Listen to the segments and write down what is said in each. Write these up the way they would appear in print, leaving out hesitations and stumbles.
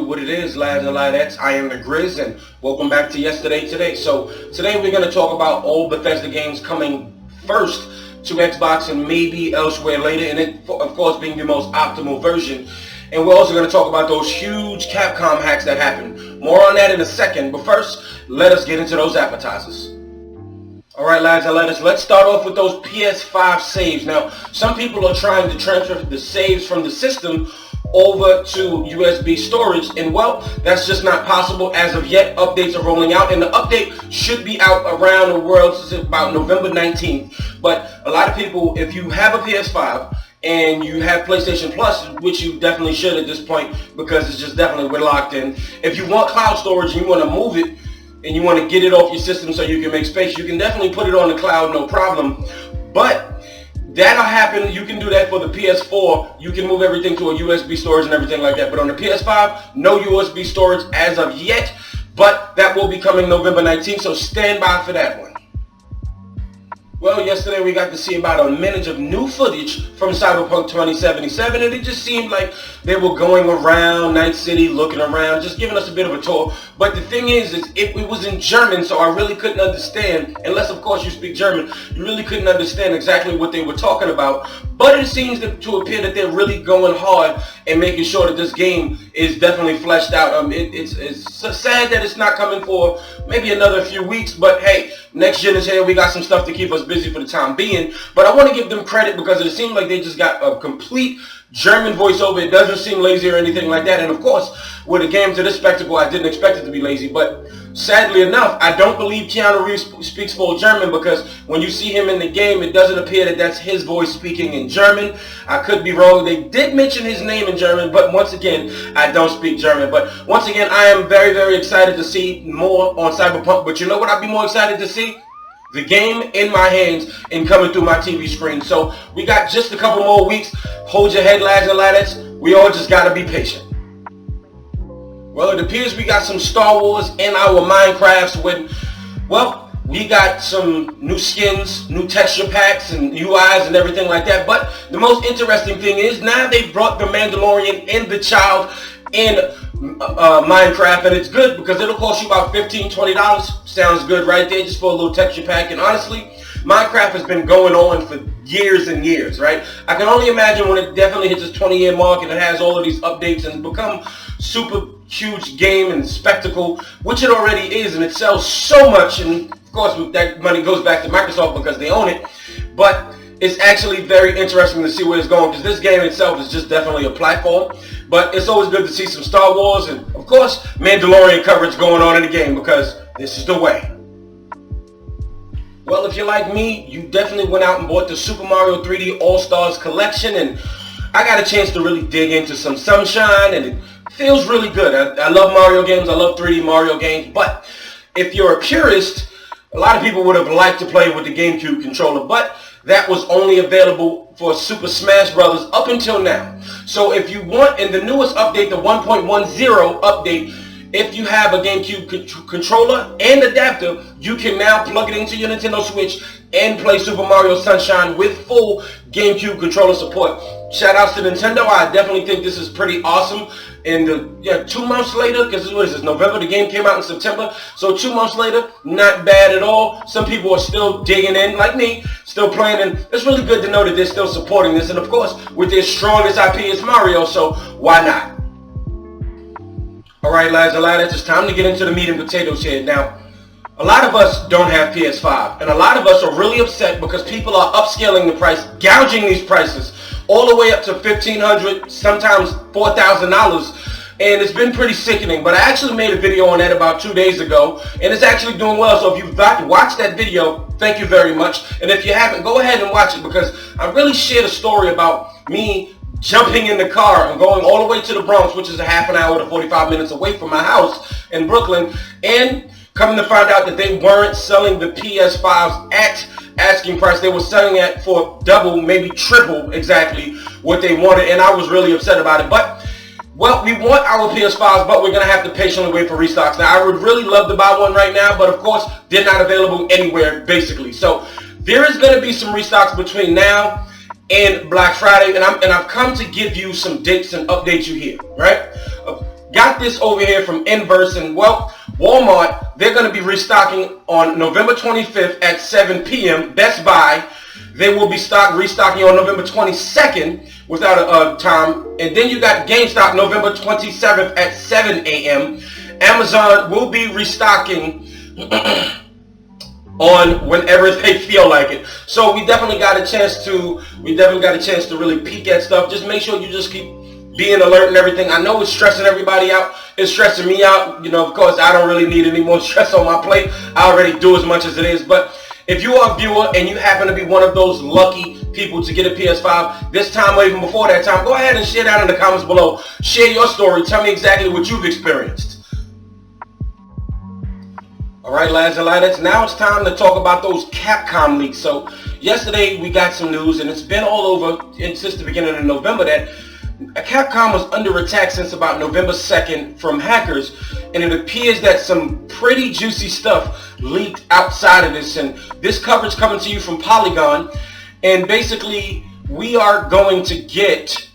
what it is, lads and ladettes. I am the Grizz, and welcome back to Yesterday Today. So today we're going to talk about all Bethesda games coming first to Xbox and maybe elsewhere later, and it, of course, being the most optimal version. And we're also going to talk about those huge Capcom hacks that happened. More on that in a second, but first, let us get into those appetizers. Alright, lads and ladettes, let's start off with those PS5 saves. Now, some people are trying to transfer the saves from the system over to USB storage, and well, that's just not possible as of yet. Updates are rolling out, and the update should be out around the world since about November 19th. But a lot of people, if you have a PS5 and you have PlayStation Plus, which you definitely should at this point, because it's just definitely, we're locked in. If you want cloud storage and you want to move it and you want to get it off your system so you can make space, you can definitely put it on the cloud, no problem. But that'll happen. You can do that for the PS4. You can move everything to a USB storage and everything like that. But on the PS5, no USB storage as of yet. But that will be coming November 19th, so stand by for that one. Well, yesterday we got to see about a minute of new footage from Cyberpunk 2077, and it just seemed like they were going around Night City, looking around, just giving us a bit of a tour. But the thing is it was in German, so I really couldn't understand, unless of course you speak German, you really couldn't understand exactly what they were talking about. But it seems to appear that they're really going hard and making sure that this game is definitely fleshed out. It's sad that it's not coming for maybe another few weeks, but hey, next gen is here. We got some stuff to keep us busy for the time being. But I want to give them credit because it seems like they just got a complete German voiceover. It doesn't seem lazy or anything like that. And of course, with a game to this spectacle, I didn't expect it to be lazy. But sadly enough, I don't believe Keanu Reeves speaks full German, because when you see him in the game, it doesn't appear that that's his voice speaking in German. I could be wrong. They did mention his name in German, but once again, I don't speak German. But once again, I am very, very excited to see more on Cyberpunk. But you know what I'd be more excited to see? The game in my hands and coming through my TV screen. So we got just a couple more weeks. Hold your head, lads and ladettes. We all just got to be patient. Well, it appears we got some Star Wars in our Minecrafts when, well, we got some new skins, new texture packs and UIs and everything like that. But the most interesting thing is now they've brought the Mandalorian and the Child in Minecraft, and it's good because it'll cost you about $15-$20. Sounds good right there, just for a little texture pack. And honestly, Minecraft has been going on for years and years, right? I can only imagine when it definitely hits its 20-year mark and it has all of these updates and become super huge game and spectacle, which it already is, and it sells so much, and of course that money goes back to Microsoft because they own it. But it's actually very interesting to see where it's going, because this game itself is just definitely a platform. But it's always good to see some Star Wars and, of course, Mandalorian coverage going on in the game, because this is the way. Well, if you're like me, you definitely went out and bought the Super Mario 3D All-Stars collection, and I got a chance to really dig into some Sunshine, and it feels really good. I love Mario games. I love 3D Mario games. But if you're a purist, a lot of people would have liked to play with the GameCube controller, but that was only available for Super Smash Bros. Up until now. So if you want, in the newest update, the 1.10 update, if you have a GameCube controller and adapter, you can now plug it into your Nintendo Switch and play Super Mario Sunshine with full GameCube controller support. Shout outs to Nintendo. I definitely think this is pretty awesome. And 2 months later, because what is this, November? The game came out in September. So 2 months later, not bad at all. Some people are still digging in, like me, still playing. And it's really good to know that they're still supporting this. And of course, with their strongest IP is Mario, so why not? Alright, lads and ladettes, it's time to get into the meat and potatoes here. Now, a lot of us don't have PS5, and a lot of us are really upset because people are upscaling the price, gouging these prices all the way up to $1,500, sometimes $4,000, and it's been pretty sickening. But I actually made a video on that about 2 days ago, and it's actually doing well. So if you've watched that video, thank you very much. And if you haven't, go ahead and watch it, because I really shared a story about me jumping in the car and going all the way to the Bronx, which is a half an hour to 45 minutes away from my house in Brooklyn, and coming to find out that they weren't selling the PS5s at asking price. They were selling it for double, maybe triple exactly what they wanted, and I was really upset about it. But, well, we want our PS5s, but we're going to have to patiently wait for restocks. Now, I would really love to buy one right now, but of course, they're not available anywhere, basically. So there is going to be some restocks between now and Black Friday, and I've come to give you some dates and update you here, right? got this over here from Inverse, and well, Walmart, they're going to be restocking on November 25th at 7 p.m. Best Buy, they will be restocking on November 22nd without a time. And then you got GameStop November 27th at 7 a.m. Amazon will be restocking on whenever they feel like it. So we definitely got a chance to really peek at stuff. Just make sure you just keep being alert and everything. I know it's stressing everybody out. It's stressing me out. You know, of course, I don't really need any more stress on my plate. I already do as much as it is. But if you are a viewer and you happen to be one of those lucky people to get a PS5 this time or even before that time, go ahead and share that in the comments below. Share your story. Tell me exactly what you've experienced. Alright, lads and ladettes, now it's time to talk about those Capcom leaks. So yesterday we got some news, and it's been all over since the beginning of November, that Capcom was under attack since about November 2nd from hackers, and it appears that some pretty juicy stuff leaked outside of this. And this coverage coming to you from Polygon, and basically we are going to get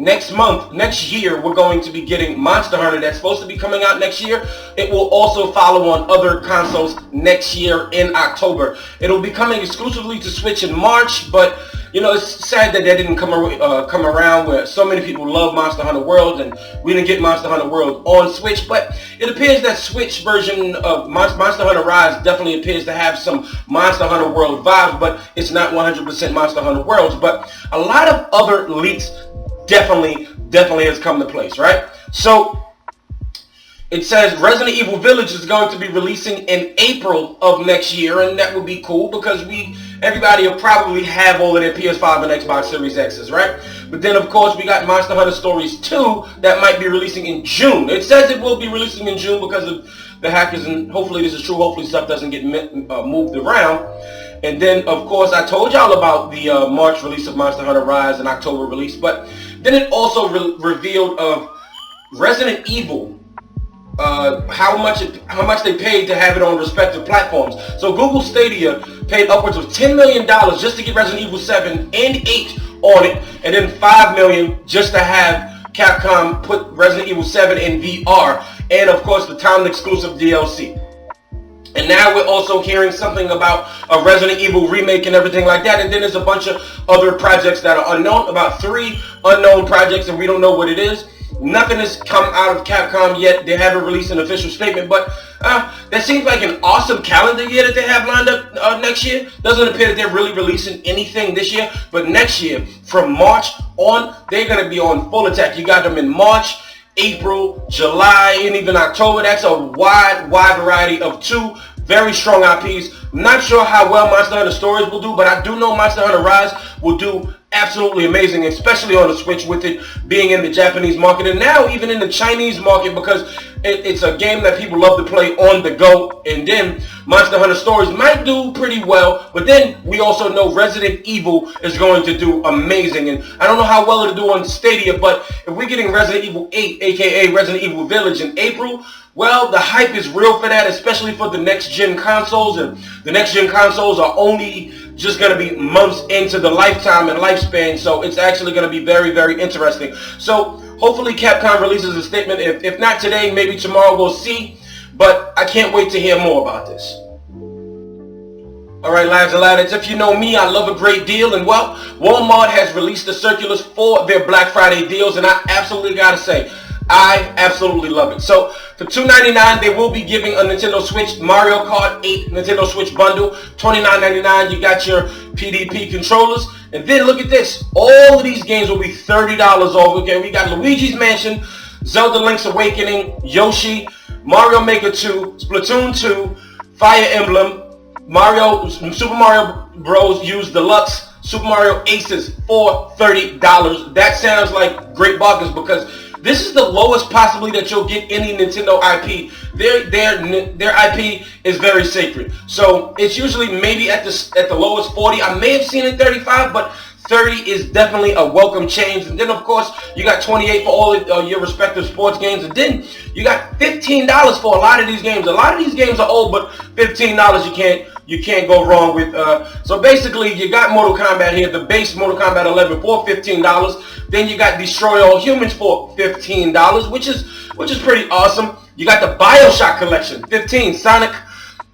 next year we're going to be getting Monster Hunter. That's supposed to be coming out next year. It will also follow on other consoles next year in October. It'll be coming exclusively to Switch in March, but you know, it's sad that didn't come around, where so many people love Monster Hunter World, and we didn't get Monster Hunter World on Switch. But it appears that Switch version of Monster Hunter Rise definitely appears to have some Monster Hunter World vibes, but it's not 100% Monster Hunter Worlds. But a lot of other leaks definitely has come to place, right? So it says Resident Evil Village is going to be releasing in April of next year, and that would be cool because everybody will probably have all of their PS5 and Xbox Series X's, right? But then of course we got Monster Hunter Stories 2 that might be releasing in June. It says it will be releasing in June because of the hackers, and hopefully this is true. Hopefully stuff doesn't get moved around. And then of course I told y'all about the March release of Monster Hunter Rise and October release, but then it also revealed of Resident Evil, how much they paid to have it on respective platforms. So Google Stadia paid upwards of $10 million just to get Resident Evil 7 and 8 on it, and then $5 million just to have Capcom put Resident Evil 7 in VR, and of course the timed exclusive DLC. And now we're also hearing something about a Resident Evil remake and everything like that. And then there's a bunch of other projects that are unknown, about 3 unknown projects, and we don't know what it is. Nothing has come out of Capcom yet. They haven't released an official statement, but that seems like an awesome calendar year that they have lined up next year. Doesn't appear that they're really releasing anything this year, but next year, from March on, they're going to be on full attack. You got them in March, April, July, and even October. That's a wide variety of 2 very strong IPs. I'm not sure how well Monster Hunter Stories will do, but I do know Monster Hunter Rise will do absolutely amazing, especially on the Switch, with it being in the Japanese market and now even in the Chinese market, because it's a game that people love to play on the go. And then Monster Hunter Stories might do pretty well, but then we also know Resident Evil is going to do amazing. And I don't know how well it'll do on Stadia, but if we're getting Resident Evil 8, aka Resident Evil Village, in April, well, the hype is real for that, especially for the next-gen consoles. And the next-gen consoles are only just going to be months into the lifetime and lifespan, so it's actually going to be very interesting. So hopefully Capcom releases a statement. If not today, maybe tomorrow, we'll see. But I can't wait to hear more about this. Alright, lads and lads, if you know me, I love a great deal, and well, Walmart has released the circulars for their Black Friday deals, and I absolutely gotta say, I absolutely love it. So for $2.99, they will be giving a Nintendo Switch Mario Kart 8 Nintendo Switch bundle. $29.99, you got your PDP controllers. And then look at this. All of these games will be $30 off. Okay, we got Luigi's Mansion, Zelda Link's Awakening, Yoshi, Mario Maker 2, Splatoon 2, Fire Emblem, Super Mario Bros. Use Deluxe, Super Mario Aces for $30. That sounds like great bargains, because this is the lowest possibly that you'll get any Nintendo IP. Their IP is very sacred. So it's usually maybe at the lowest 40. I may have seen it 35, but 30 is definitely a welcome change. And then of course you got 28 for all of your respective sports games, and then you got $15 for a lot of these games. A lot of these games are old, but $15 you can't go wrong with. So basically, you got Mortal Kombat here, the base Mortal Kombat 11 for $15. Then you got Destroy All Humans for $15, which is pretty awesome. You got the BioShock collection, $15.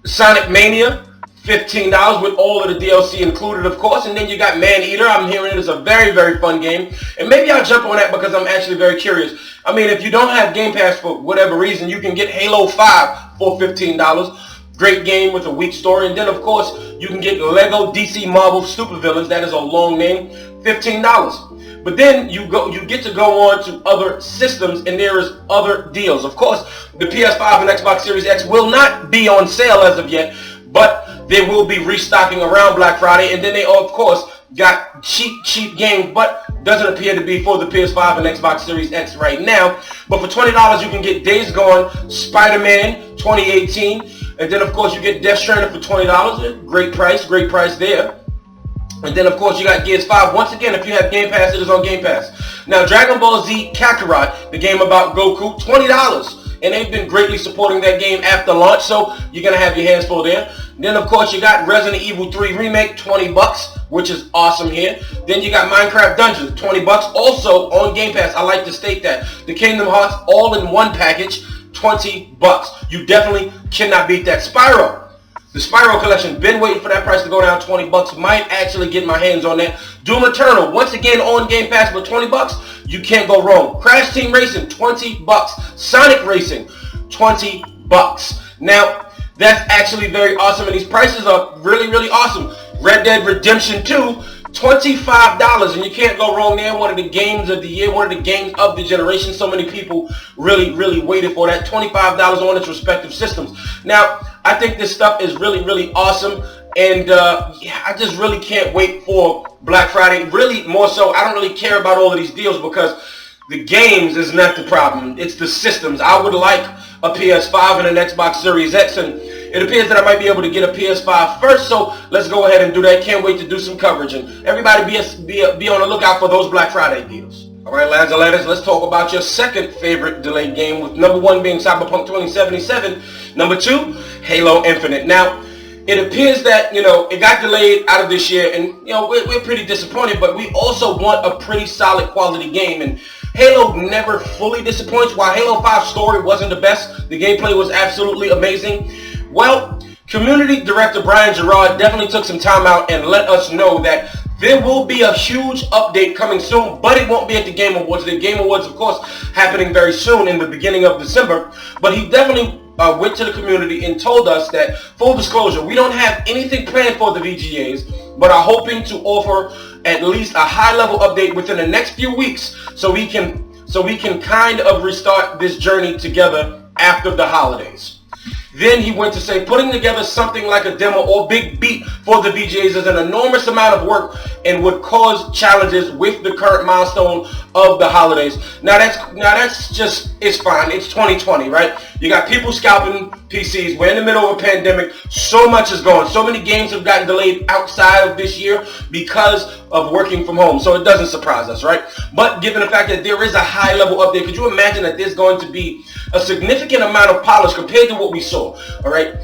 Sonic Mania, $15 with all of the DLC included, of course. And then you got Man Eater. I'm hearing it is a very, very fun game. And maybe I'll jump on that because I'm actually very curious. I mean, if you don't have Game Pass for whatever reason, you can get Halo 5 for $15. Great game with a weak story. And then, of course, you can get Lego DC Marvel Supervillains. That is a long name, $15. But then you get to go on to other systems, and there is other deals. Of course, the PS5 and Xbox Series X will not be on sale as of yet, but they will be restocking around Black Friday. And then they, of course, got cheap games, but doesn't appear to be for the PS5 and Xbox Series X right now. But for $20, you can get Days Gone, Spider-Man 2018, and then, of course, you get Death Stranding for $20. Great price there. And then, of course, you got Gears 5. Once again, if you have Game Pass, it is on Game Pass. Now, Dragon Ball Z Kakarot, the game about Goku, $20. And they've been greatly supporting that game after launch, so you're going to have your hands full there. Then, of course, you got Resident Evil 3 Remake, $20, which is awesome here. Then you got Minecraft Dungeons, $20, also on Game Pass. I like to state that. The Kingdom Hearts all-in-one package, $20. You definitely cannot beat that. Spyro. The Spyro collection, been waiting for that price to go down, $20. Might actually get my hands on that. Doom Eternal, once again on Game Pass for $20. You can't go wrong. Crash Team Racing, $20. Sonic Racing, $20. Now, that's actually very awesome, and these prices are really, really awesome. Red Dead Redemption 2, $25, and you can't go wrong there. One of the games of the year, one of the games of the generation. So many people really, really waited for that. $25 on its respective systems. Now, I think this stuff is really, really awesome, and yeah, I just really can't wait for Black Friday. Really, more so, I don't really care about all of these deals because the games is not the problem. It's the systems. I would like a PS5 and an Xbox Series X, and it appears that I might be able to get a PS5 first, so let's go ahead and do that. Can't wait to do some coverage, and everybody be on the lookout for those Black Friday deals. All right, lads and ladies, let's talk about your second favorite delayed game, with number 1 being Cyberpunk 2077, number 2, Halo Infinite. Now, it appears that, you know, it got delayed out of this year, and, you know, we're pretty disappointed, but we also want a pretty solid quality game, and Halo never fully disappoints. While Halo 5 story wasn't the best, the gameplay was absolutely amazing. Well, community director Brian Gerard definitely took some time out and let us know that there will be a huge update coming soon, but it won't be at the Game Awards. The Game Awards, of course, happening very soon in the beginning of December, but he definitely went to the community and told us that, full disclosure, we don't have anything planned for the VGAs, but are hoping to offer at least a high-level update within the next few weeks so we can kind of restart this journey together after the holidays. Then he went to say, putting together something like a demo or big beat for the VGAs is an enormous amount of work and would cause challenges with the current milestone of the holidays. Now that's just, it's fine. It's 2020, right? You got people scalping PCs. We're in the middle of a pandemic. So much is going. So many games have gotten delayed outside of this year because of working from home. So it doesn't surprise us, right? But given the fact that there is a high level update, could you imagine that there's going to be a significant amount of polish compared to what we saw? All right.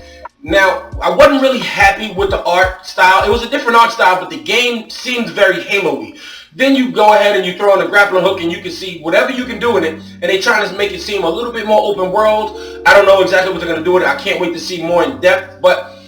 Now, I wasn't really happy with the art style. It was a different art style, but the game seemed very Halo-y. Then you go ahead and you throw in the grappling hook and you can see whatever you can do in it, and they're trying to make it seem a little bit more open world. I don't know exactly what they're going to do with it. I can't wait to see more in depth, but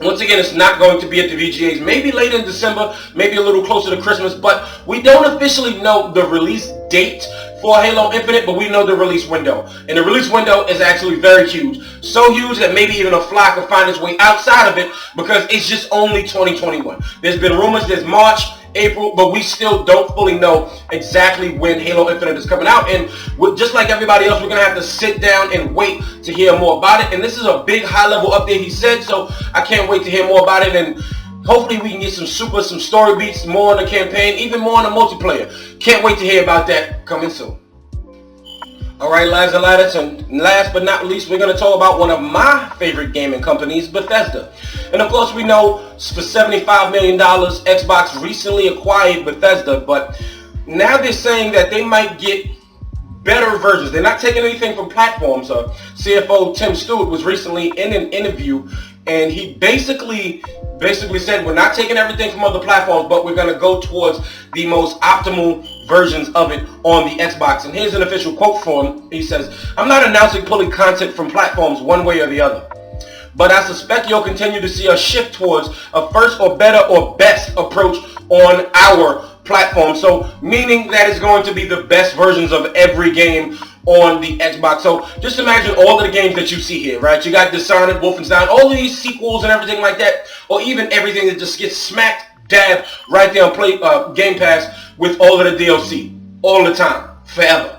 once again, it's not going to be at the VGAs. Maybe later in December, maybe a little closer to Christmas, but we don't officially know the release date for Halo Infinite, but we know the release window. And the release window is actually very huge. So huge that maybe even a fly could find its way outside of it because it's just only 2021. There's been rumors there's March, April, but we still don't fully know exactly when Halo Infinite is coming out. And just like everybody else, we're going to have to sit down and wait to hear more about it. And this is a big high-level update, he said, so I can't wait to hear more about it. And hopefully we can get some story beats, more on the campaign, even more on the multiplayer. Can't wait to hear about that coming soon. Alright, lads and lads, and last but not least, we're going to talk about one of my favorite gaming companies, Bethesda. And of course, we know for $75 million, Xbox recently acquired Bethesda, but now they're saying that they might get better versions. They're not taking anything from platforms. CFO Tim Stewart was recently in an interview and he basically said we're not taking everything from other platforms, but we're going to go towards the most optimal versions of it on the Xbox. And here's an official quote from him. He says, "I'm not announcing pulling content from platforms one way or the other, but I suspect you'll continue to see a shift towards a first or better or best approach on our platform." So meaning that it's going to be the best versions of every game on the Xbox. So just imagine all of the games that you see here, right? You got Dishonored, Wolfenstein, all of these sequels and everything like that, or even everything that just gets smacked dab right there on Game Pass with all of the DLC all the time, forever.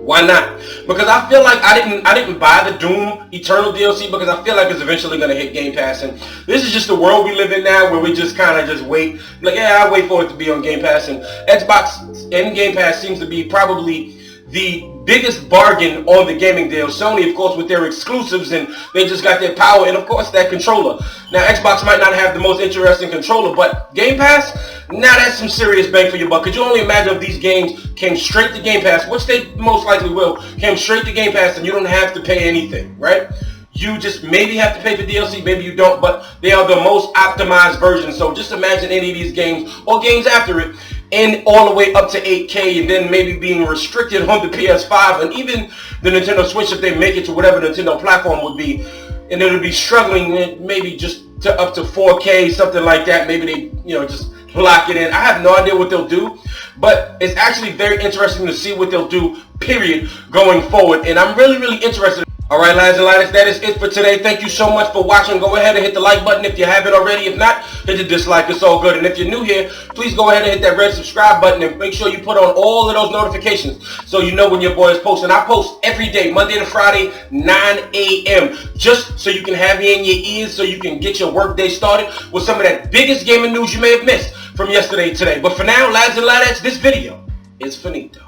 Why not? Because I feel like I didn't buy the Doom Eternal DLC because I feel like it's eventually going to hit Game Pass, and this is just the world we live in now, where we just kind of just wait. Like, yeah, I wait for it to be on Game Pass, and Xbox and Game Pass seems to be probably the biggest bargain on the gaming deal. Sony, of course, with their exclusives, and they just got their power, and of course that controller. Now Xbox might not have the most interesting controller, but Game Pass, now that's some serious bang for your buck. Could you only imagine if these games came straight to Game Pass, which they most likely will, came straight to Game Pass, and you don't have to pay anything, right? You just maybe have to pay for DLC, maybe you don't, but they are the most optimized version. So just imagine any of these games, or games after it, and all the way up to 8K, and then maybe being restricted on the PS5 and even the Nintendo Switch if they make it to whatever Nintendo platform would be, and it would be struggling maybe just to up to 4K, something like that. Maybe they, just lock it in. I have no idea what they'll do, but it's actually very interesting to see what they'll do, period, going forward, and I'm really interested. Alright, lads and ladies, that is it for today. Thank you so much for watching. Go ahead and hit the like button if you haven't already. If not, hit the dislike. It's all good. And if you're new here, please go ahead and hit that red subscribe button and make sure you put on all of those notifications so you know when your boy is posting. I post every day, Monday to Friday, 9 a.m. just so you can have me in your ears, so you can get your workday started with some of that biggest gaming news you may have missed from yesterday today. But for now, lads and ladettes, this video is finito.